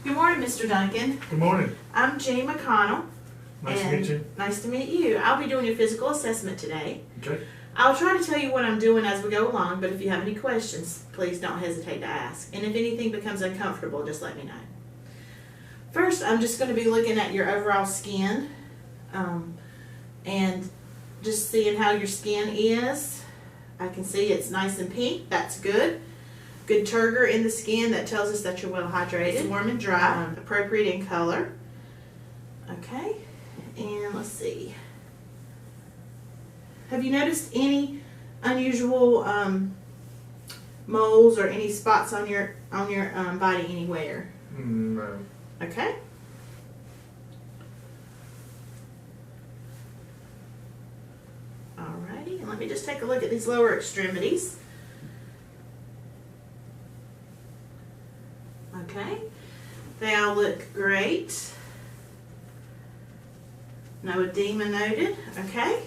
Good morning, Mr. Duncan. Good morning. I'm Jay McConnell. Nice to meet you. Nice to meet you. I'll be doing your physical assessment today. Okay. I'll try to tell you what I'm doing as we go along, but if you have any questions, please don't hesitate to ask. And if anything becomes uncomfortable, just let me know. First, I'm just going to be looking at your overall skin and just seeing how your skin is. I can see it's nice and pink. That's good. Good turgor in the skin. That tells us that you're well hydrated. Warm and dry. Appropriate in color. Okay. And let's see. Have you noticed any unusual moles or any spots on your body anywhere? No. Okay. Alrighty, and let me just take a look at these lower extremities. Okay, they all look great. No edema noted. Okay.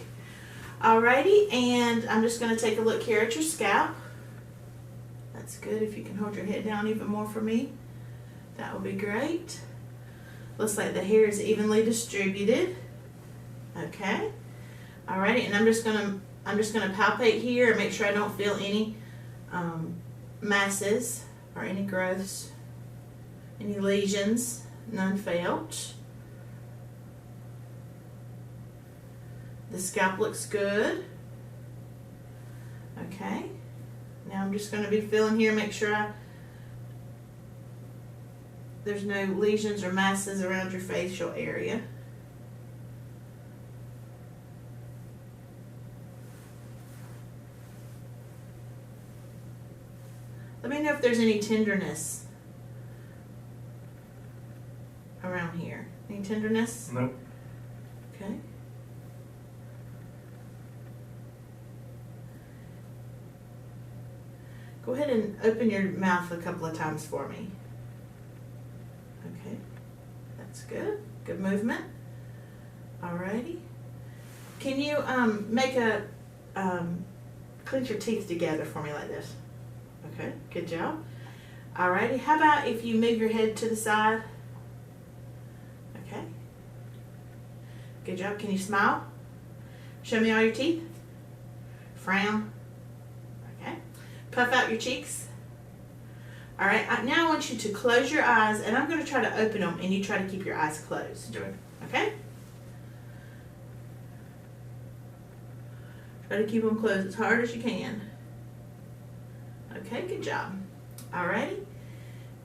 Alrighty, and I'm just going to take a look here at your scalp. That's good. If you can hold your head down even more for me, that would be great. Looks like the hair is evenly distributed. Okay. Alrighty, and I'm just gonna palpate here and make sure I don't feel any masses or any growths, any lesions. None felt. The scalp looks good. Okay. Now I'm just going to be feeling here, make sure there's no lesions or masses around your facial area. Let me know if there's any tenderness around here. Any tenderness? Nope. Okay. Go ahead and open your mouth a couple of times for me. Okay, that's good. Good movement. Alrighty. Can you make a clench your teeth together for me like this? Okay, good job. Alrighty. How about if you move your head to the side? Okay. Good job. Can you smile? Show me all your teeth. Frown. Puff out your cheeks. All right, now I want you to close your eyes, and I'm going to try to open them, and you try to keep your eyes closed. Okay. Okay? Try to keep them closed as hard as you can. Okay, good job. All righty.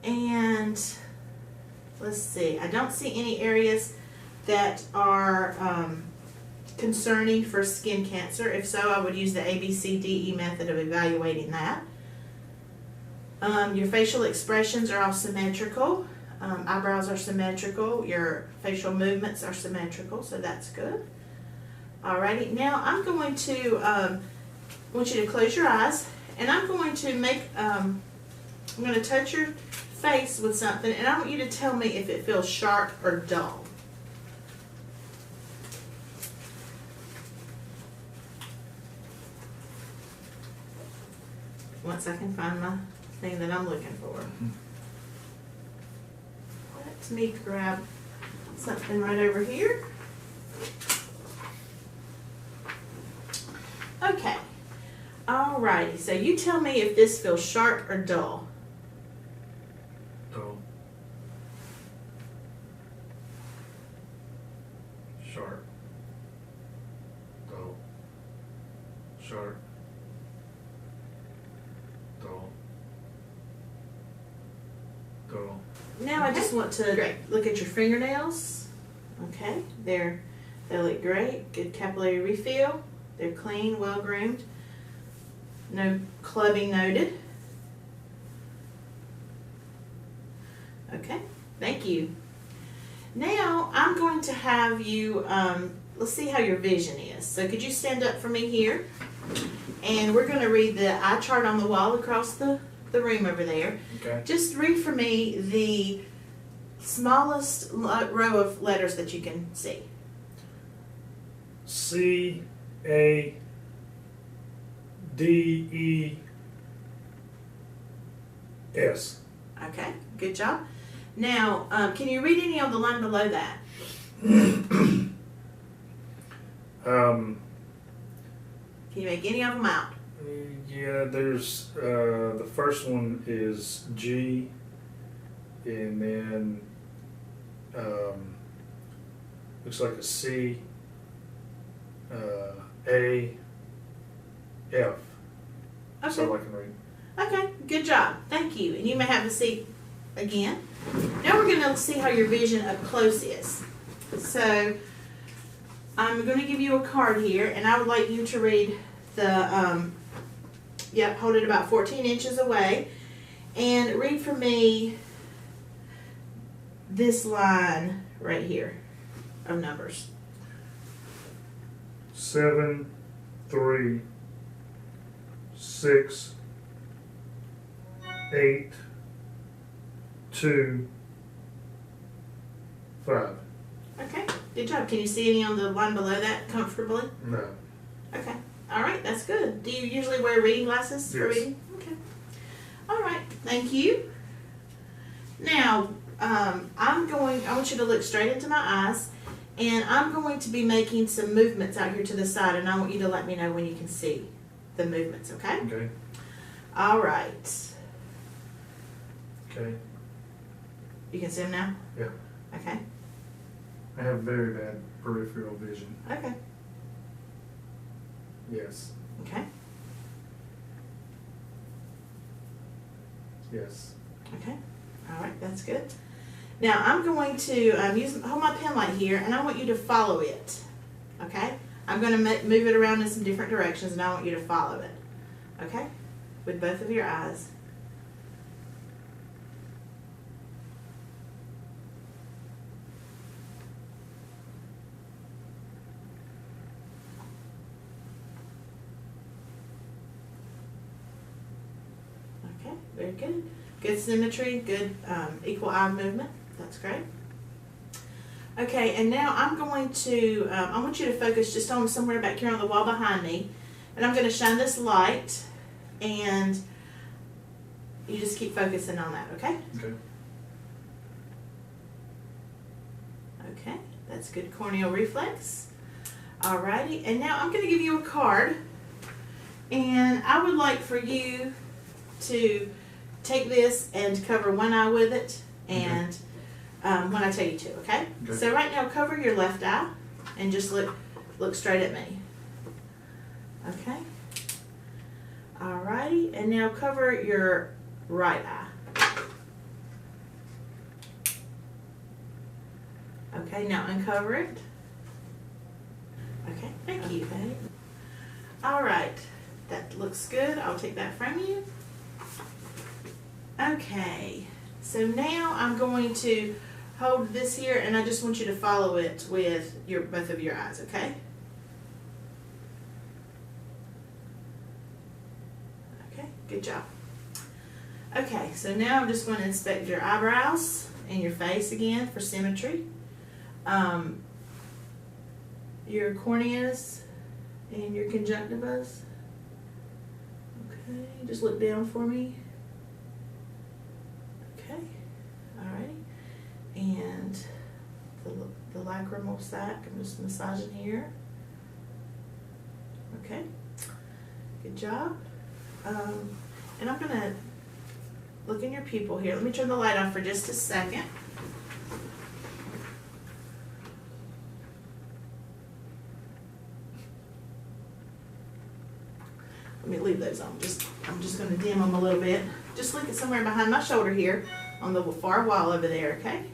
And let's see. I don't see any areas that are concerning for skin cancer. If so, I would use the ABCDE method of evaluating that. Your facial expressions are all symmetrical. Eyebrows are symmetrical. Your facial movements are symmetrical, so that's good. Alrighty, now I'm going to want you to close your eyes, and I'm going to I'm going to touch your face with something, and I want you to tell me if it feels sharp or dull. Once I can find my thing that I'm looking for. Let me grab something right over here. Okay. Alrighty, so you tell me if this feels sharp or dull. Dull. Sharp. Dull. Sharp. Dull. Dull. Now I just want to look at your fingernails. Okay, they look great. Good capillary refill. They're clean, well groomed. No clubbing noted. Okay, thank you. Now I'm going to have you, let's see how your vision is. So could you stand up for me here? And we're going to read the eye chart on the wall across the room over there. Okay. Just read for me the smallest row of letters that you can see. C-A-D-E-S. Okay, good job. Now, can you read any on the line below that? Can you make any of them out? Yeah, there's, the first one is G, and then, looks like a C, A, F. That's Okay. all I can read. Okay, good job. Thank you. And you may have a seat again. Now we're going to see how your vision up close is. So I'm going to give you a card here, and I would like you to read the, hold it about 14 inches away, and read for me this line right here of numbers. 7, 3, 6, 8, 2, 5. Okay, good job. Can you see any on the line below that comfortably? No. Okay. All right, that's good. Do you usually wear reading glasses for Yes. reading? Okay. All right, thank you. Now, I want you to look straight into my eyes, and I'm going to be making some movements out here to the side, and I want you to let me know when you can see the movements, okay? Okay. All right. Okay. You can see them now? Yeah. Okay. I have very bad peripheral vision. Okay. Yes. Okay. Yes. Okay. All right, that's good. Now I'm going to hold my pen light here, and I want you to follow it. Okay? I'm going to move it around in some different directions, and I want you to follow it. Okay? With both of your eyes. Okay, very good. Good symmetry, good equal eye movement. That's great. Okay, and now I'm going to, I want you to focus just on somewhere back here on the wall behind me. And I'm going to shine this light, and you just keep focusing on that, okay? Okay. Okay, that's good corneal reflex. Alrighty, and now I'm going to give you a card, and I would like for you to take this and cover one eye with it, and when I tell you to, okay? Okay. So right now, cover your left eye, and just look straight at me. Okay? Alrighty, and now cover your right eye. Okay, now uncover it. Okay, thank you, babe. Alright, that looks good. I'll take that from you. Okay, so now I'm going to hold this here, and I just want you to follow it with both of your eyes, okay? Okay, good job. Okay, so now I'm just going to inspect your eyebrows and your face again for symmetry. Your corneas and your conjunctivas. Okay, just look down for me. Okay, alrighty. And the lacrimal sac, I'm just massaging here. Okay, good job. And I'm gonna look in your pupil here. Let me turn the light off for just a second. Let me leave those on. I'm just going to dim them a little bit. Just look at somewhere behind my shoulder here on the far wall over there, okay?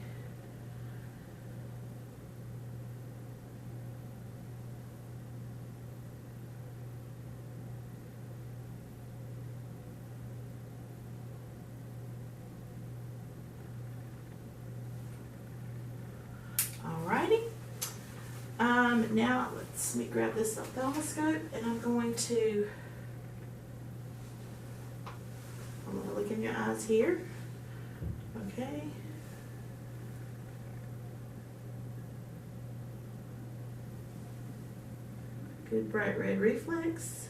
Alrighty. Now let me grab this ophthalmoscope, and I'm going to look in your eyes here. Okay. Good bright red reflex.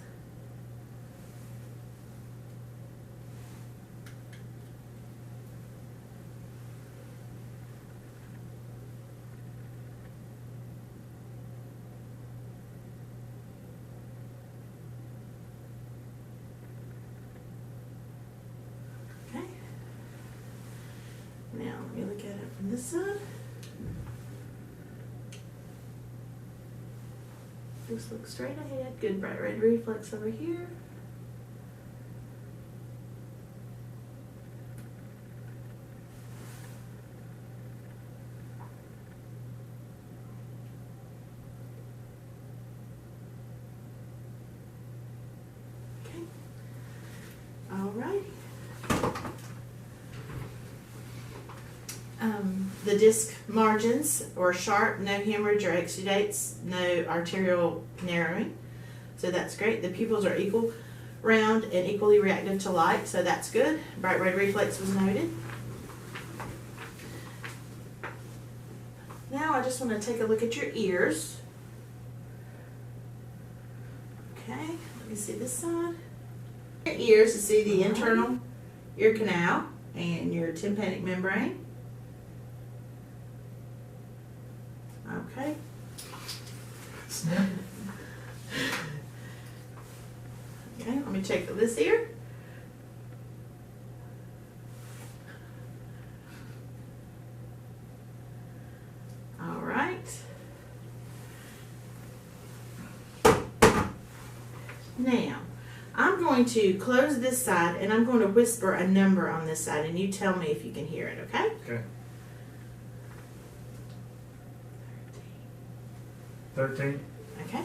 And this side. Just look straight ahead. Good bright red reflex over here. Okay. All right. The disc margins were sharp, no hemorrhage or exudates, no arterial narrowing. So that's great. The pupils are equal, round, and equally reactive to light, so that's good. Bright red reflex was noted. Now I just want to take a look at your ears. Okay, let me see this side. Your ears to see the internal ear canal and your tympanic membrane. Okay. Snap. Okay, let me check this ear. All right. Now, I'm going to close this side and I'm going to whisper a number on this side and you tell me if you can hear it, okay? Okay. 13. Okay.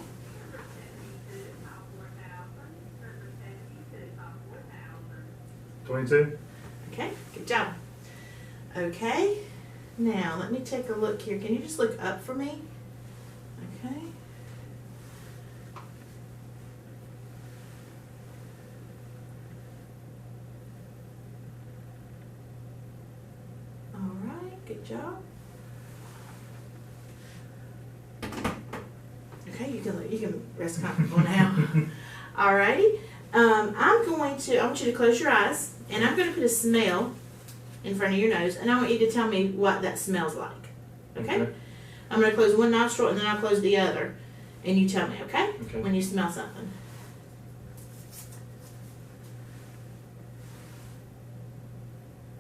$22. Okay, good job. Okay, now let me take a look here. Can you just look up for me? Okay. All right, good job. Okay, you can rest comfortable now. Alrighty. I want you to close your eyes, and I'm going to put a smell in front of your nose, and I want you to tell me what that smells like. Okay? I'm going to close one nostril, and then I'll close the other, and you tell me, okay? Okay. When you smell something.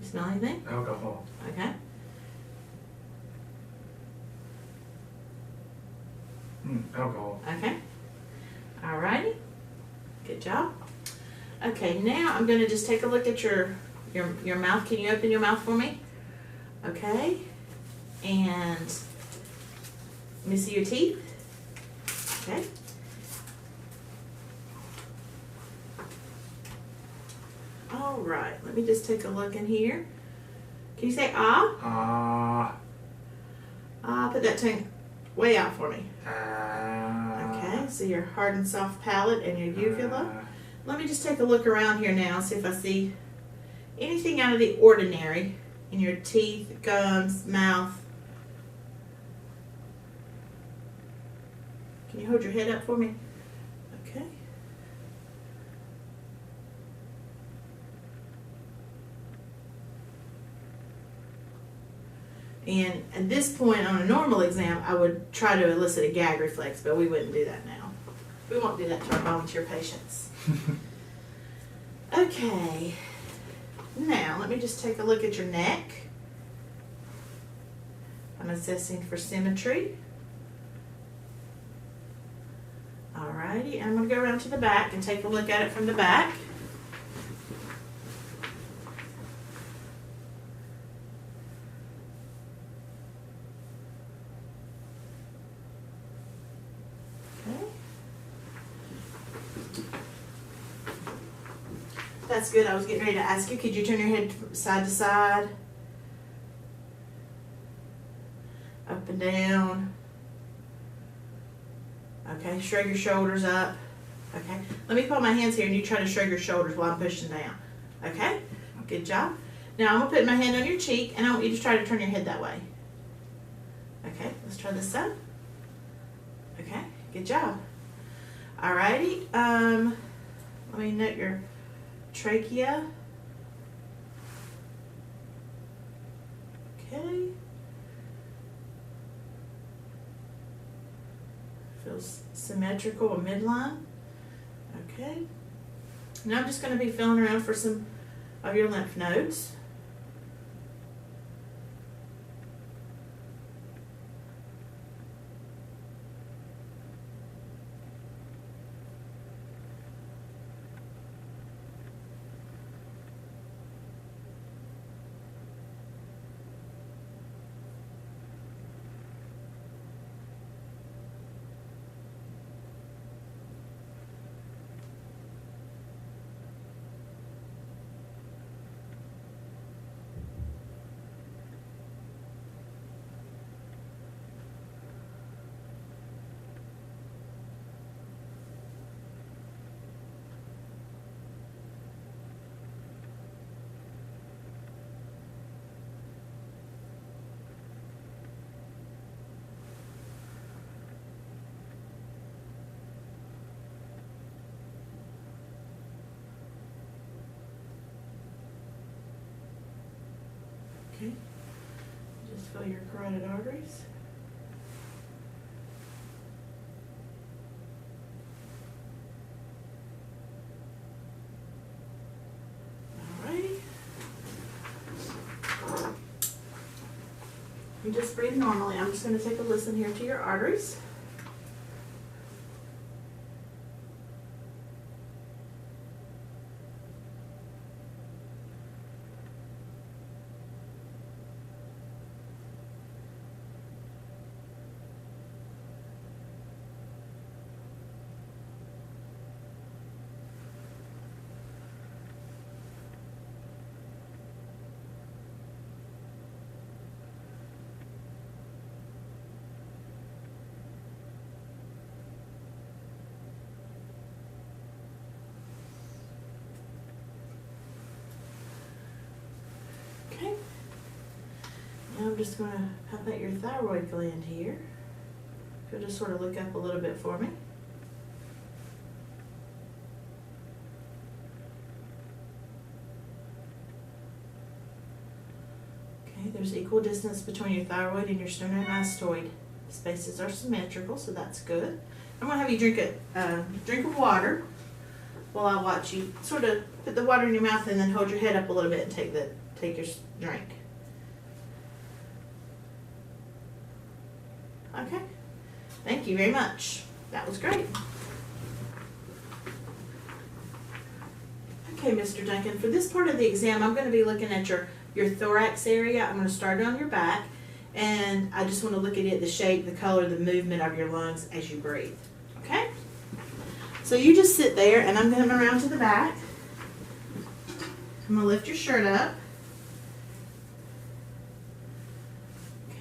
You smell anything? Alcohol. Okay. Alcohol. Okay. Alrighty. Good job. Okay, now I'm going to just take a look at your mouth. Can you open your mouth for me? Okay. And let me see your teeth. Okay. All right. Let me just take a look in here. Can you say ah? Ah. Put that tongue way out for me. Ah. Okay, so your hard and soft palate and your uvula. Let me just take a look around here now and see if I see anything out of the ordinary in your teeth, gums, mouth. Can you hold your head up for me? Okay. And at this point on a normal exam, I would try to elicit a gag reflex, but we wouldn't do that now. We won't do that to our volunteer patients. Okay. Now, let me just take a look at your neck. I'm assessing for symmetry. Alrighty, I'm going to go around to the back and take a look at it from the back. Okay. That's good. I was getting ready to ask you, could you turn your head side to side? Up and down. Okay, shrug your shoulders up. Okay, let me put my hands here and you try to shrug your shoulders while I'm pushing down. Okay, good job. Now I'm going to put my hand on your cheek and I want you to try to turn your head that way. Okay, let's try this side. Okay, good job. Alrighty, let me note your trachea. Okay. Feels symmetrical and midline. Okay. Now I'm just going to be feeling around for some of your lymph nodes. Okay. Just feel your carotid arteries. Alrighty. You just breathe normally. I'm just going to take a listen here to your arteries. Okay. Now I'm just going to palpate your thyroid gland here. If you'll just sort of look up a little bit for me. Okay, there's equal distance between your thyroid and your sternomastoid. Spaces are symmetrical, so that's good. I'm going to have you drink a drink of water while I watch you. Sort of put the water in your mouth and then hold your head up a little bit and take your drink. Okay. Thank you very much. That was great. Okay, Mr. Duncan, for this part of the exam, I'm going to be looking at your thorax area. I'm going to start on your back, and I just want to look at it, the shape, the color, the movement of your lungs as you breathe. Okay? So you just sit there, and I'm going to come around to the back. I'm going to lift your shirt up.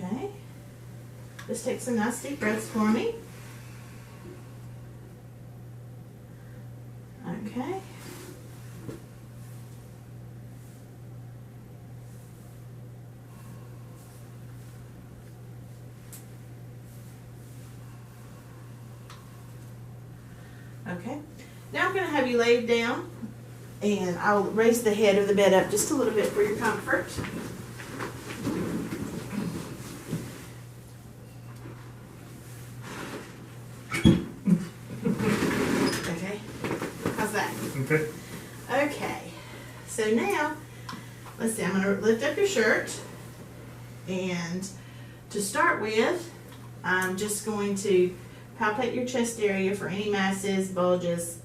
Okay. Just take some nice deep breaths for me. Okay. Okay. Now I'm going to have you lay down, and I'll raise the head of the bed up just a little bit for your comfort. Okay. How's that? Okay. Okay. So now, let's see, I'm going to lift up your shirt, and to start with, I'm just going to palpate your chest area for any masses, bulges,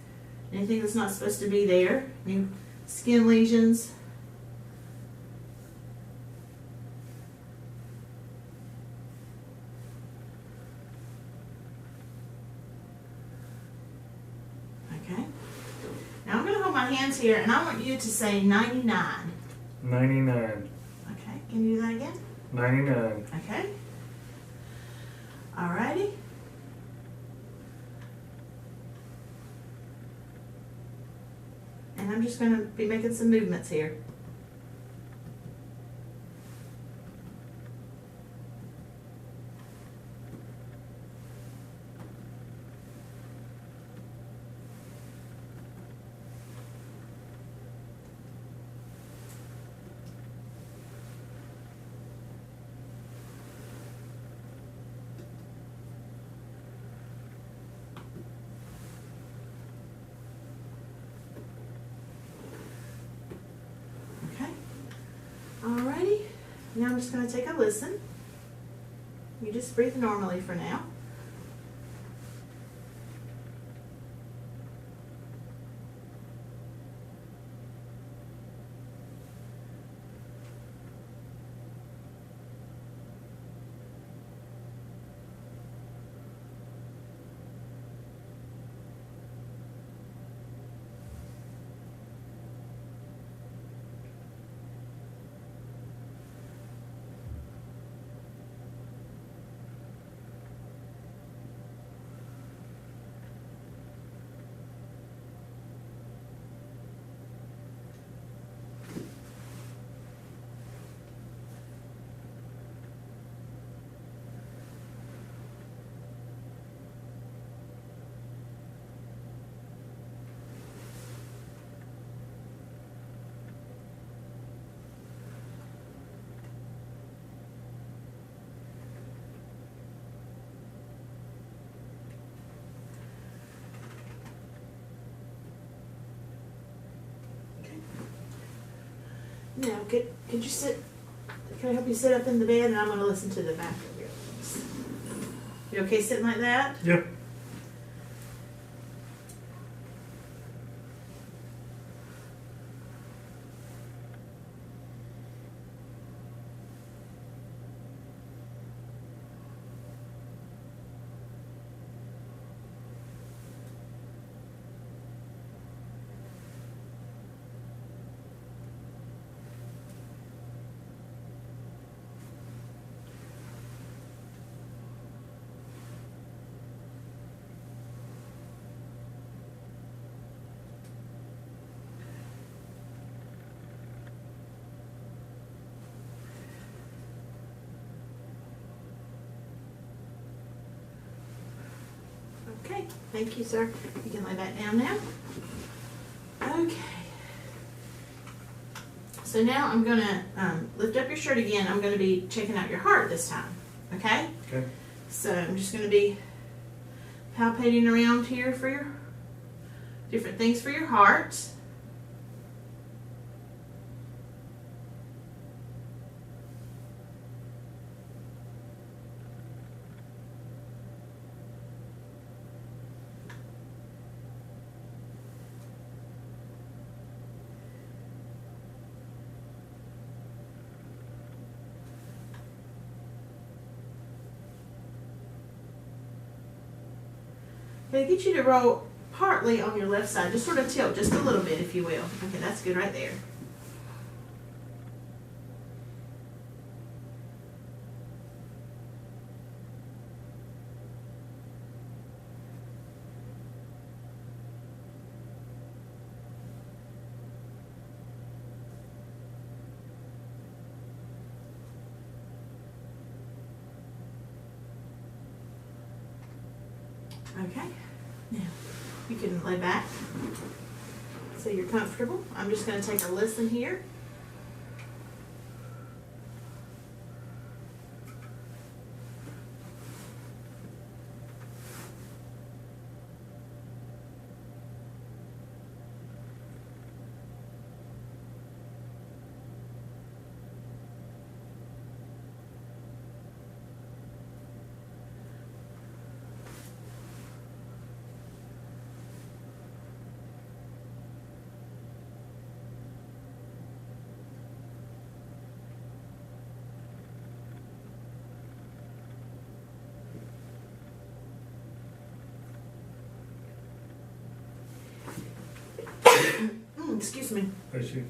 anything that's not supposed to be there, any skin lesions. Okay. Now I'm going to hold my hands here, and I want you to say 99. 99. Okay, can you do that again? 99. Okay. Alrighty. And I'm just going to be making some movements here. Alrighty, now I'm just going to take a listen. You just breathe normally for now. Now, could you sit? Can I help you sit up in the bed, and I'm going to listen to the back of your legs. You okay sitting like that? Yep. Okay, thank you, sir. You can lay back down now. Okay. So now I'm going to lift up your shirt again. I'm going to be checking out your heart this time. Okay? Okay. So I'm just going to be palpating around here for your different things for your heart. Okay, get you to roll partly on your left side. Just sort of tilt just a little bit, if you will. Okay, that's good right there. Okay, now you can lay back so you're comfortable. I'm just going to take a listen here. Excuse me. Bless you.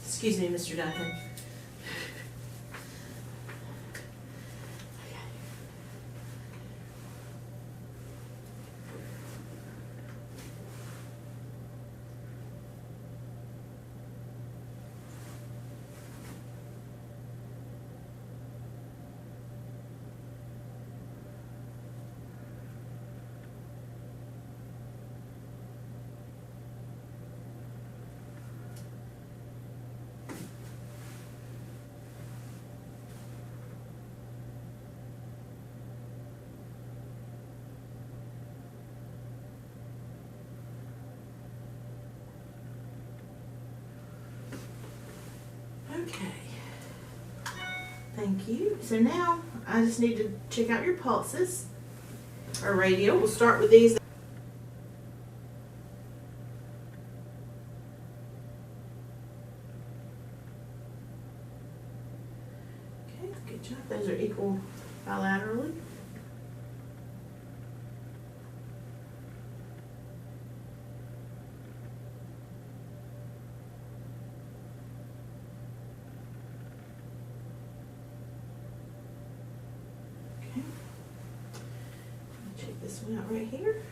Excuse me, Mr. Duncan. Okay. Thank you. So now I just need to check out your pulses or radial. We'll start with these. Okay, good job. Those are equal bilaterally. Check this one out right here.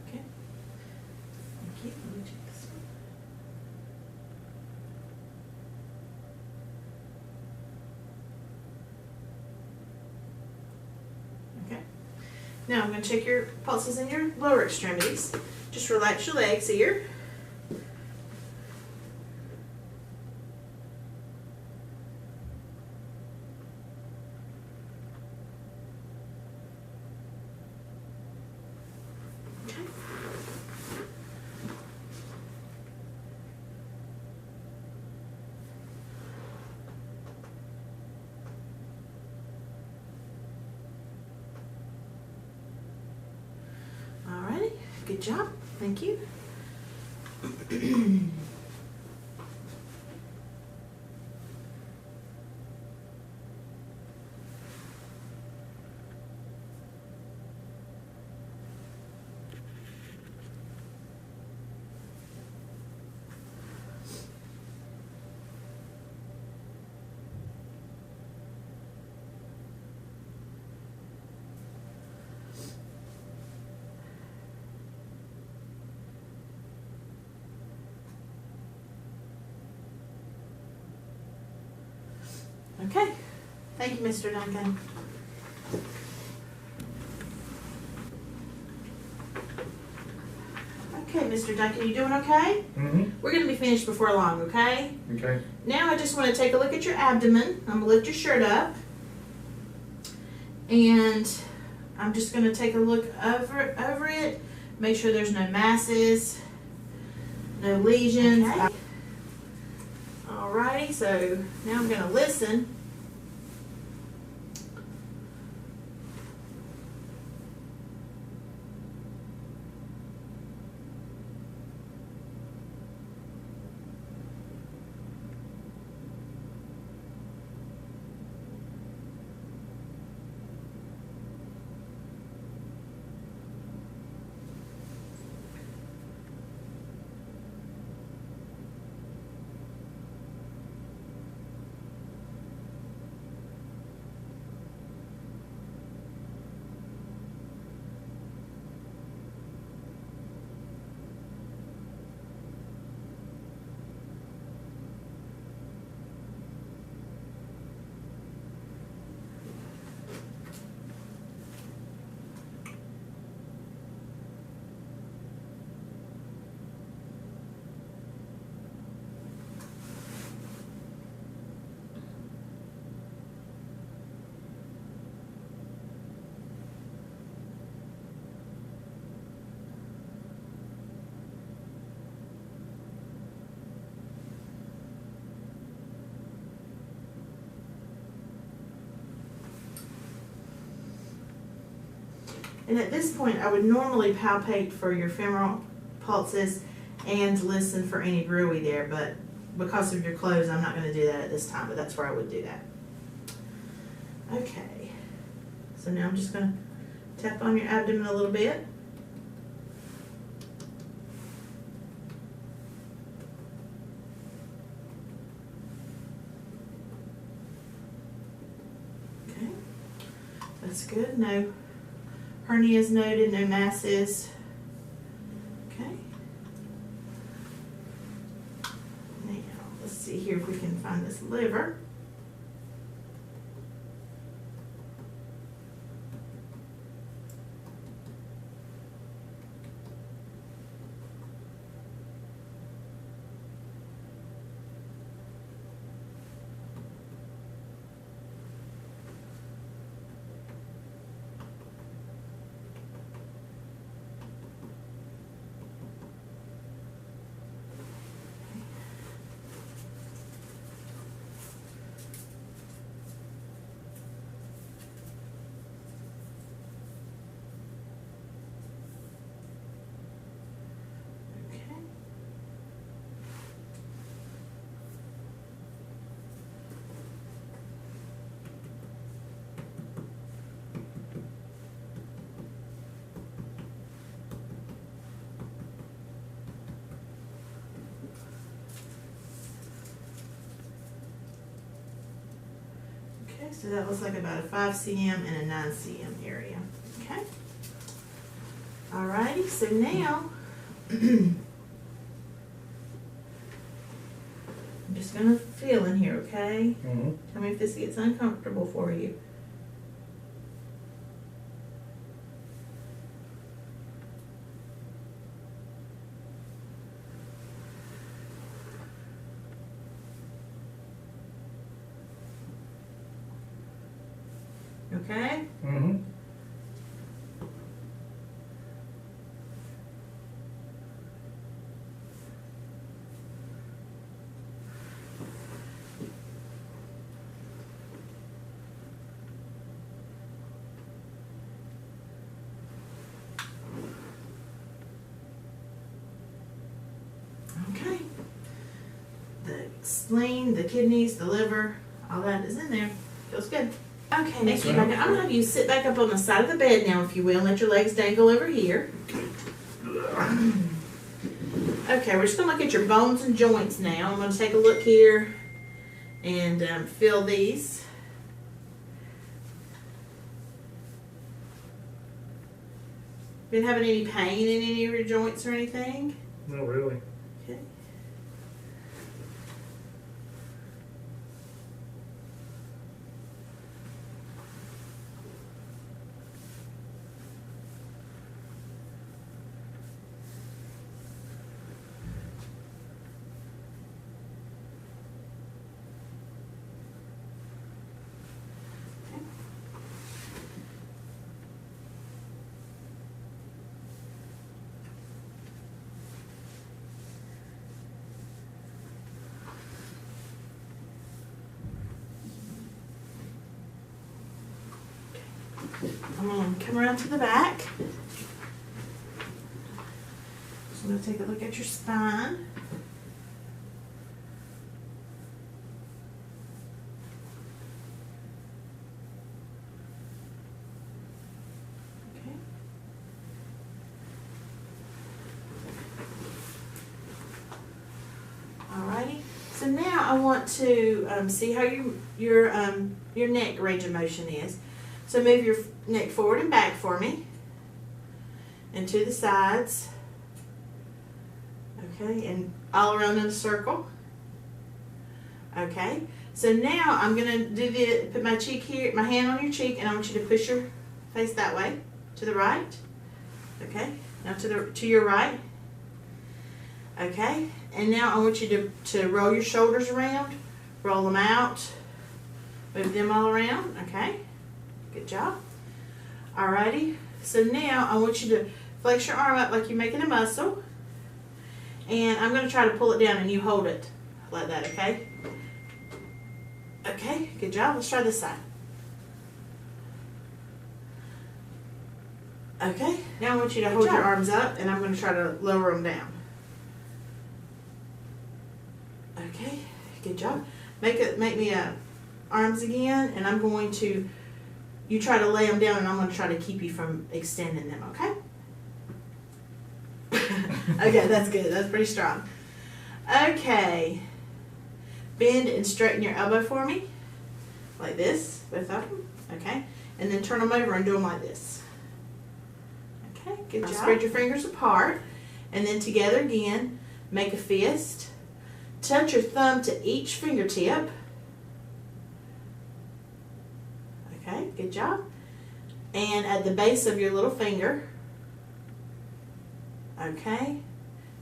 Okay. Thank you. Let me check this one. Okay. Now I'm going to check your pulses in your lower extremities. Just relax your legs here. Okay. Alrighty, good job. Thank you. Okay, thank you, Mr. Duncan. Okay, Mr. Duncan, you doing okay? Mm-hmm. We're going to be finished before long, okay? Okay. Now I just want to take a look at your abdomen. I'm going to lift your shirt up. And I'm just going to take a look over it. Make sure there's no masses, no lesions. Okay. Alrighty, so now I'm going to listen. And at this point, I would normally palpate for your femoral pulses and listen for any bruit there, but because of your clothes, I'm not going to do that at this time, but that's where I would do that. Okay, so now I'm just going to tap on your abdomen a little bit. Okay, that's good. No hernias noted, no masses. Okay. Now, let's see here if we can find this liver. Okay, so that looks like about a 5 cm and a 9 cm area. Okay. Alrighty, so now I'm just going to feel in here, okay? Mm-hmm. Tell me if this gets uncomfortable for you. Okay? Mm-hmm. Okay. The spleen, the kidneys, the liver, all that is in there. Feels good. Okay, Nikki, I'm gonna have you sit back up on the side of the bed now, if you will. Let your legs dangle over here. Okay, we're just gonna look at your bones and joints now. I'm gonna take a look here and feel these. Been having any pain in any of your joints or anything? Not really. Okay. I'm gonna come around to the back. Just gonna take a look at your spine. Okay. Alrighty. So now I want to see how your neck range of motion is. So move your neck forward and back for me, and to the sides. Okay, and all around in a circle. Okay, so now I'm gonna put my cheek here, my hand on your cheek, and I want you to push your face that way, to the right. Okay, now to your right. Okay, and now I want you to roll your shoulders around, roll them out, move them all around. Okay. Good job. Alrighty. So now I want you to flex your arm up like you're making a muscle. And I'm going to try to pull it down and you hold it like that, okay? Okay, good job. Let's try this side. Okay, now I want you to hold your arms up and I'm going to try to lower them down. Okay, good job. Make me arms again, and I'm going to, you try to lay them down and I'm going to try to keep you from extending them, okay? Okay, that's good. That's pretty strong. Okay. Bend and straighten your elbow for me. Like this, both of them. Okay. And then turn them over and do them like this. Okay, good job. Spread your fingers apart. And then together again, make a fist. Touch your thumb to each fingertip. Okay, good job. And at the base of your little finger. Okay.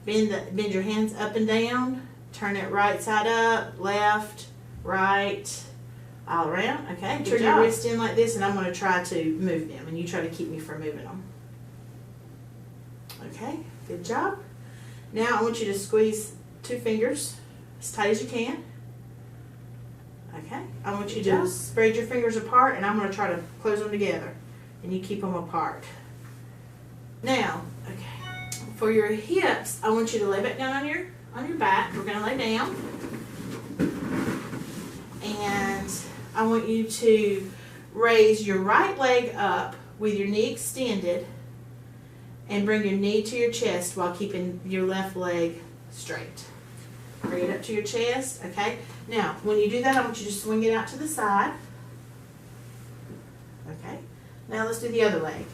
Bend your hands up and down. Turn it right side up, left, right, all around. Okay. Turn your wrist in like this, and I'm going to try to move them, and you try to keep me from moving them. Okay. Good job. Now I want you to squeeze 2 fingers as tight as you can. Okay. I want you to spread your fingers apart, and I'm going to try to close them together, and you keep them apart. Now, okay. For your hips, I want you to lay back down on your back. We're going to lay down. And I want you to raise your right leg up with your knee extended and bring your knee to your chest while keeping your left leg straight. Bring it up to your chest, okay? Now, when you do that, I want you to swing it out to the side. Okay? Now let's do the other leg.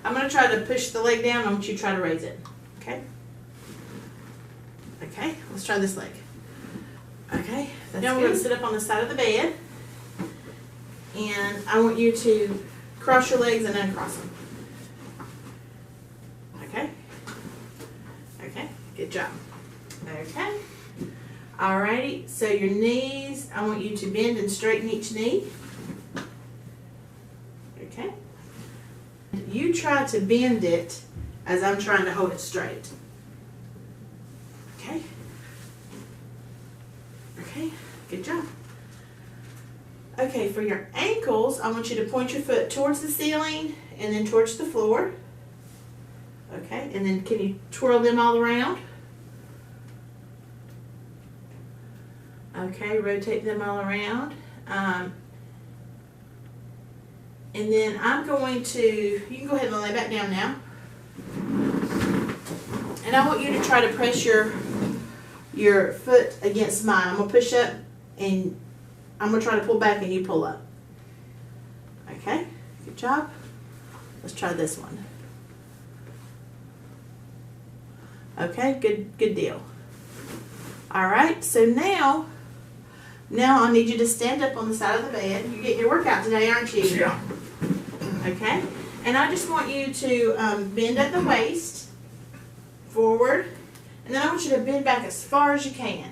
I'm going to try to push the leg down. I want you to try to raise it. Okay? Okay, let's try this leg. Okay, now we're going to sit up on the side of the bed. And I want you to cross your legs and uncross them. Okay? Okay, good job. Okay, Alrighty, so your knees, I want you to bend and straighten each knee. Okay. You try to bend it as I'm trying to hold it straight. Okay. Okay, good job. Okay, for your ankles, I want you to point your foot towards the ceiling and then towards the floor. Okay, and then can you twirl them all around? Okay, rotate them all around. And then I'm going to, you can go ahead and lay back down now. And I want you to try to press your foot against mine. I'm going to push up and I'm going to try to pull back and you pull up. Okay, good job. Let's try this one. Okay, good deal. All right, so now I need you to stand up on the side of the bed. You're getting your workout today, aren't you? Yeah. Okay, and I just want you to bend at the waist, forward, and then I want you to bend back as far as you can.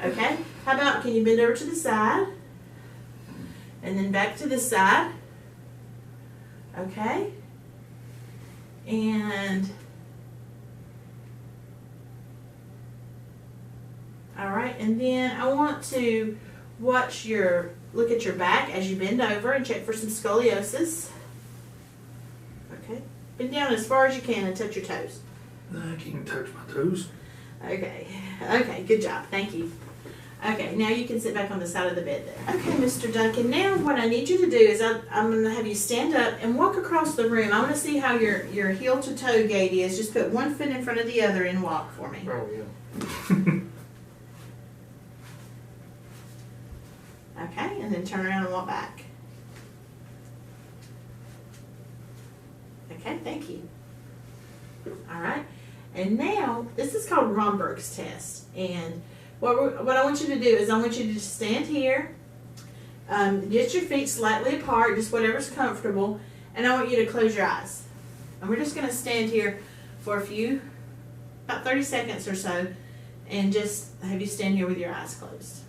Okay, how about, can you bend over to the side, and then back to the side, okay, and, all right, and then I want to look at your back as you bend over and check for some scoliosis. Okay, bend down as far as you can and touch your toes. I can't touch my toes. Okay, good job, thank you. Okay, now you can sit back on the side of the bed there. Okay, Mr. Duncan, now what I need you to do is I'm going to have you stand up and walk across the room. I want to see how your heel to toe gait is. Just put one foot in front of the other and walk for me. Oh, yeah. Okay, and then turn around and walk back. Okay, thank you. All right, and now this is called Romberg's test. And what I want you to do is I want you to just stand here, get your feet slightly apart, just whatever's comfortable, and I want you to close your eyes. And we're just going to stand here for about 30 seconds or so, and just have you stand here with your eyes closed.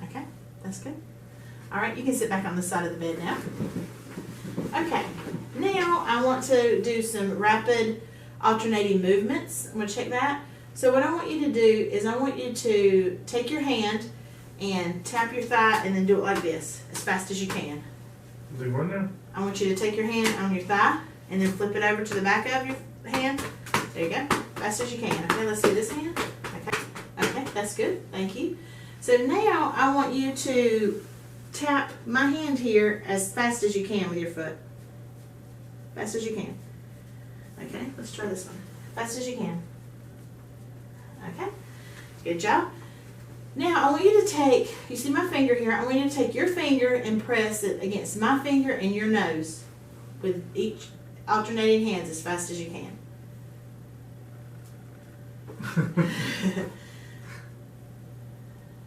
Okay, that's good. All right, you can sit back on the side of the bed now. Okay, now I want to do some rapid alternating movements. I'm going to check that. So what I want you to do is I want you to take your hand and tap your thigh and then do it like this as fast as you can. Do what now? I want you to take your hand on your thigh and then flip it over to the back of your hand. There you go, fast as you can. Okay, let's see this hand. Okay, that's good, thank you. So now I want you to tap my hand here as fast as you can with your foot. Fast as you can. Okay, let's try this one. Fast as you can. Okay, good job. Now I want you to take, you see my finger here, I want you to take your finger and press it against my finger and your nose with each alternating hands as fast as you can.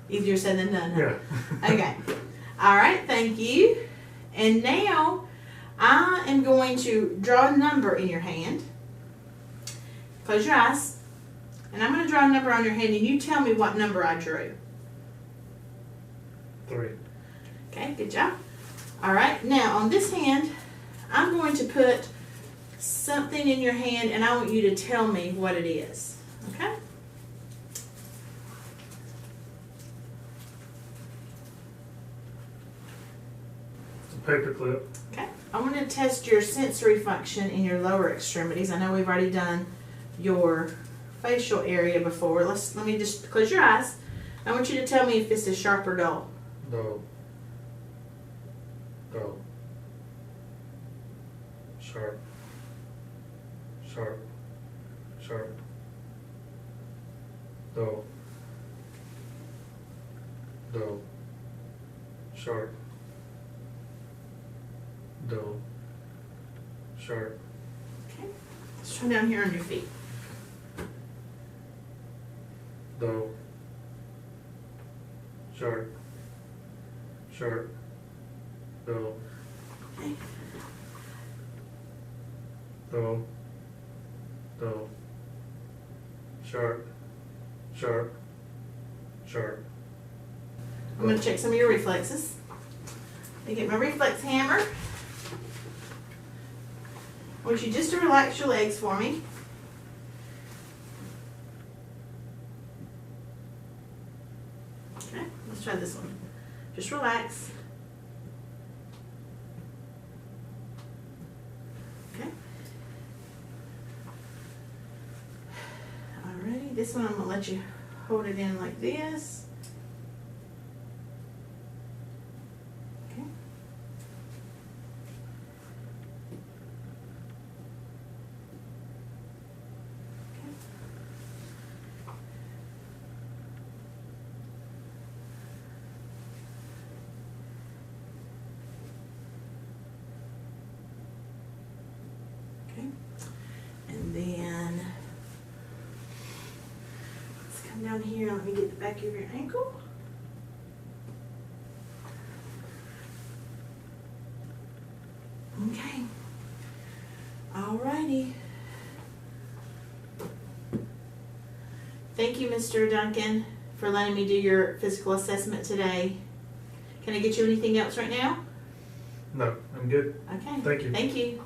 Easier said than done, huh? Yeah. Okay. All right, thank you. And now I am going to draw a number in your hand. Close your eyes. And I'm going to draw a number on your hand and you tell me what number I drew. 3. Okay, good job. All right, now on this hand, I'm going to put something in your hand and I want you to tell me what it is. Okay? Paperclip. Okay. I want to test your sensory function in your lower extremities. I know we've already done your facial area before. Let me just close your eyes. I want you to tell me if this is sharp or dull. Dull. Dull. Sharp. Sharp. Sharp. Dull. Dull. Sharp. Dull. sharp, Okay. Let's try down here on your feet. dull, sharp, sharp, dull, Okay. dull, dull, sharp, sharp, sharp. I'm going to check some of your reflexes. Let me get my reflex hammer. I want you just to relax your legs for me. Okay, let's try this one. Just relax. Okay. Alrighty, this one I'm going to let you hold it in like this. Okay. Okay. And then let's come down here. Let me get the back of your ankle. Okay. Alrighty. Thank you, Mr. Duncan, for letting me do your physical assessment today. Can I get you anything else right now? No, I'm good. Okay. Thank you. Thank you.